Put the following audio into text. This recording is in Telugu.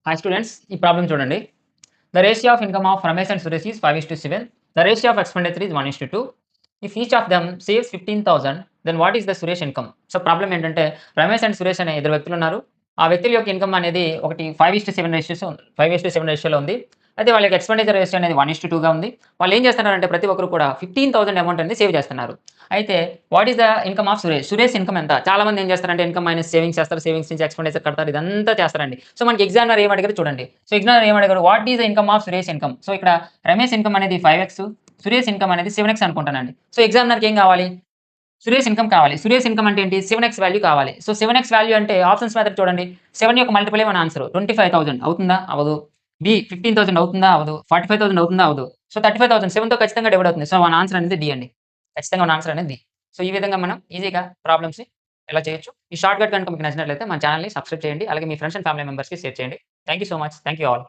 హాయ్ స్టూడెంట్స్, ఈ ప్రాబ్లమ్ చూడండి. The ratio of income of Ramesh and Suresh is 5:7. The ratio of expenditure is 1:2. If each of them saves 15,000 then what is the Suresh income? So, problem ఏంటంటే రమేష్ అండ్ సురేష్ అనే ఇద్దరు వ్యక్తులున్నారు. ఆ వ్యక్తుల యొక్క ఇన్కమ్ అనేది ఒకటి 5:7 రేషియోలో ఉంది. అయితే వాళ్ళ యొక్క ఎక్స్‌పెండిచర్ రేషియో అనేది 1:2గా ఉంది. వాళ్ళు ఏం చేస్తున్నారంటే ప్రతి ఒక్కరు కూడా 15,000 అమౌంట్ అనేది సేవ్ చేస్తున్నారు. అయితే what is the income of Suresh? Suresh income ఎంత? చాలా మంది ఏం చేస్తారంటే ఇన్కమ్ మైనస్ సేవింగ్స్ చేస్తారు. సేవింగ్స్ నుంచి ఎక్స్‌పెండిచర్ కడతారు. ఇదంతా చేస్తారండి. సో, మనకి ఎగ్జామినర్ ఏం అడిగారో చూడండి. సో, ఎగ్జామినర్ ఏం అడిగారు? What is the income of Suresh income? So, ఇక్కడ రమేష్ ఇన్కమ్ అనేది 5x, సురేష్ ఇన్కమ్ అనేది 7x అనుకుంటానండి. సో, ఎగ్జామినర్‌కి ఏం కావాలి? సురేష్ ఇన్కమ్ కావాలి. సురేష్ ఇన్కమ్ అంటే ఏంటి? 7x వాల్యూ కావాలి. సో, 7x వాల్యూ అంటే ఆప్షన్స్ మెథడ్ చూడండి. 7 యొక్క మల్టిపులే మన ఆన్సర్. 25,000 అవుతుందా? అవ్వదు. బి 15,000 అవుతుందా? అవ్వదు. 45,000 అవుతుందా? అవ్వదు. సో, 35,000 7తో ఖచ్చితంగా డివైడ్ అవుతుంది. సో, మన ఆన్సర్ అనేది డి అండి. ఖచ్చితంగా మన ఆన్సర్ అనేది డి. సో, ఈ విధంగా మనం ఈజీగా ప్రాబ్లమ్స్‌ని ఇలా చేయొచ్చు. ఈ షార్ట్‌కట్ కనుక మీకు నచ్చినట్లయితే మన ఛానెల్‌ని సబ్స్క్రైబ్ చేయండి. అలాగే మీ ఫ్రెండ్స్ అండ్ ఫ్యామిలీ మెంబర్స్‌కి షేర్ చేయండి. Thank you so much. Thank you all.